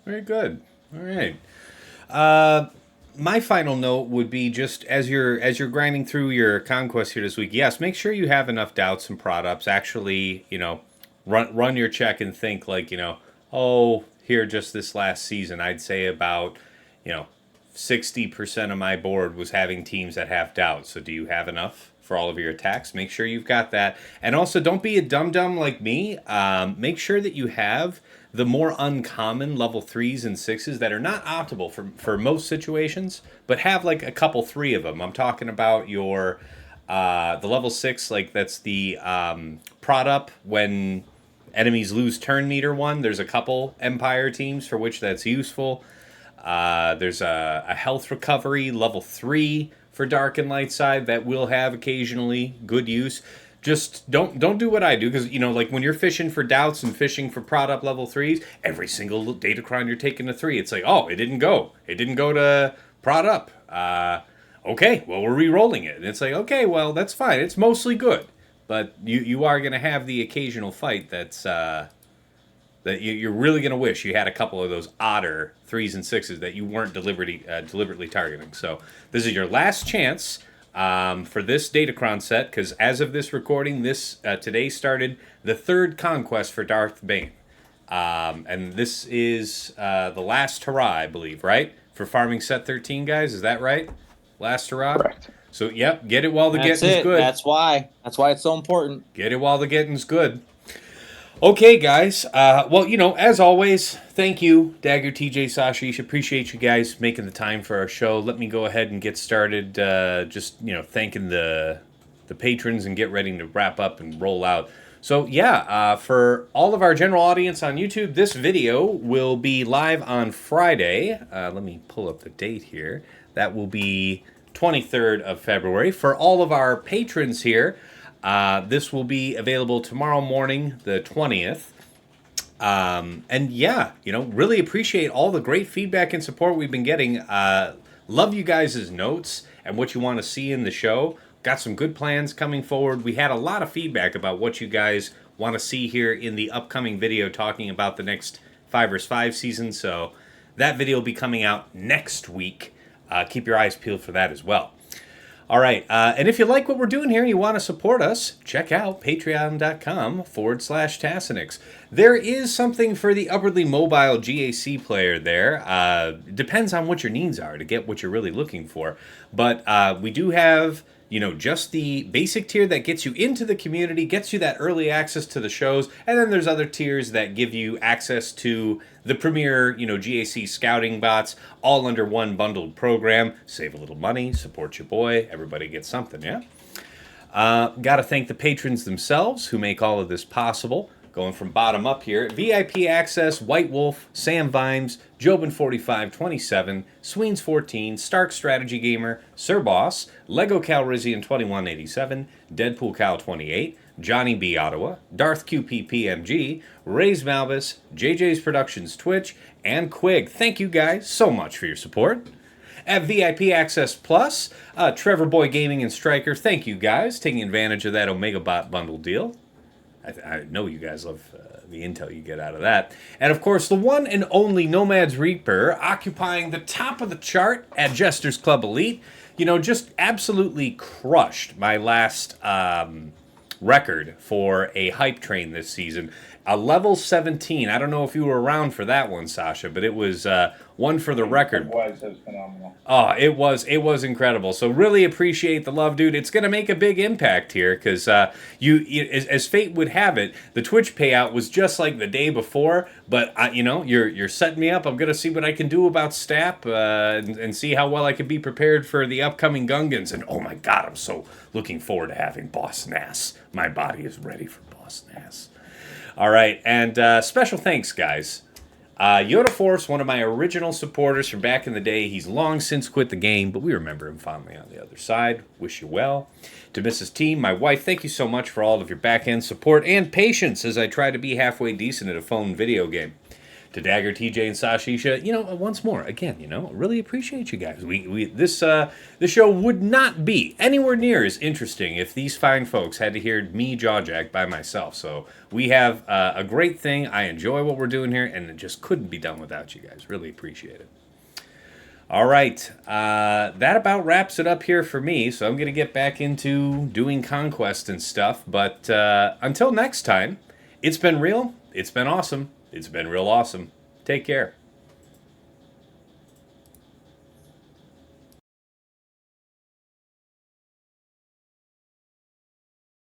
Very good. All right. My final note would be just as you're grinding through your conquest here this week. Yes, make sure you have enough doubts and prod-ups. Actually, run your check and think like, here just this last season, I'd say about 60% of my board was having teams that have doubts. So do you have enough for all of your attacks? Make sure you've got that. And also, don't be a dum-dum like me. Make sure that you have the more uncommon level 3s and 6s that are not optimal for most situations, but have like a couple 3 of them. I'm talking about your the level 6, like that's the prod up when enemies lose turn meter one. There's a couple Empire teams for which that's useful. There's a health recovery level 3 for Dark and Light side that will have occasionally good use. Just don't do what I do, because like when you're fishing for doubts and fishing for prod up level 3s, every single datacron you're taking a 3, it's like, oh, it didn't go to prod up. Okay, well, we're re-rolling it, and it's like, okay, well, that's fine, it's mostly good, but you are going to have the occasional fight that's that you're really going to wish you had a couple of those odder 3s and 6s that you weren't deliberately targeting. So this is your last chance for this datacron set, because as of this recording, this today started the 3rd conquest for Darth Bane. And this is the last hurrah, I believe, right? For farming set 13, guys, is that right? Last hurrah? Correct. So, yep, get it while the That's getting's it. good. That's why it's so important. Get it while the getting's good. Okay, guys. Well, as always, thank you, Dagger, TJ, Sashish. Appreciate you guys making the time for our show. Let me go ahead and get started. Just thanking the patrons and get ready to wrap up and roll out. So yeah, for all of our general audience on YouTube, this video will be live on Friday. Let me pull up the date here. That will be 23rd of February. For all of our patrons here, this will be available tomorrow morning, the 20th. And yeah, really appreciate all the great feedback and support we've been getting. Love you guys' notes and what you want to see in the show. Got some good plans coming forward. We had a lot of feedback about what you guys want to see here in the upcoming video talking about the next 5 vs. 5 season. So that video will be coming out next week. Keep your eyes peeled for that as well. All right, and if you like what we're doing here and you want to support us, check out patreon.com/Tassinix. There is something for the upwardly mobile GAC player there. Depends on what your needs are to get what you're really looking for. But we do have, just the basic tier that gets you into the community, gets you that early access to the shows, and then there's other tiers that give you access to the premier, GAC scouting bots, all under one bundled program. Save a little money, support your boy, everybody gets something, yeah? Got to thank the patrons themselves who make all of this possible. Going from bottom up here, VIP Access, White Wolf, Sam Vimes, Jobin4527, Sweens14, Stark Strategy Gamer, Sir Boss, Lego Calrissian 2187, Deadpool Cal 28, Johnny B. Ottawa, Darth QPPMG, Ray's Malbus, JJ's Productions Twitch, and Quig. Thank you guys so much for your support. At VIP Access Plus, Trevor Boy Gaming and Striker, thank you guys, taking advantage of that Omega Bot bundle deal. I know you guys love the intel you get out of that. And of course, the one and only Nomad's Reaper, occupying the top of the chart at Jester's Club Elite. Just absolutely crushed my last record for a hype train this season. A level 17. I don't know if you were around for that one, Sasha, but it was one for the record. It was phenomenal. Oh, it was incredible. So really appreciate the love, dude. It's going to make a big impact here because as fate would have it, the Twitch payout was just like the day before. But you're setting me up. I'm going to see what I can do about STAP and see how well I can be prepared for the upcoming Gungans. And oh my God, I'm so looking forward to having Boss Nass. My body is ready for Boss Nass. All right, and special thanks, guys. Yoda Force, one of my original supporters from back in the day. He's long since quit the game, but we remember him fondly on the other side. Wish you well. To Mrs. T, my wife, thank you so much for all of your back-end support and patience as I try to be halfway decent at a phone video game. To Dagger, TJ, and Sashisha, once more, again, really appreciate you guys. This show would not be anywhere near as interesting if these fine folks had to hear me jawjack by myself. So we have a great thing. I enjoy what we're doing here, and it just couldn't be done without you guys. Really appreciate it. All right, that about wraps it up here for me. So I'm going to get back into doing Conquest and stuff. But until next time, it's been real. It's been awesome. It's been real awesome. Take care.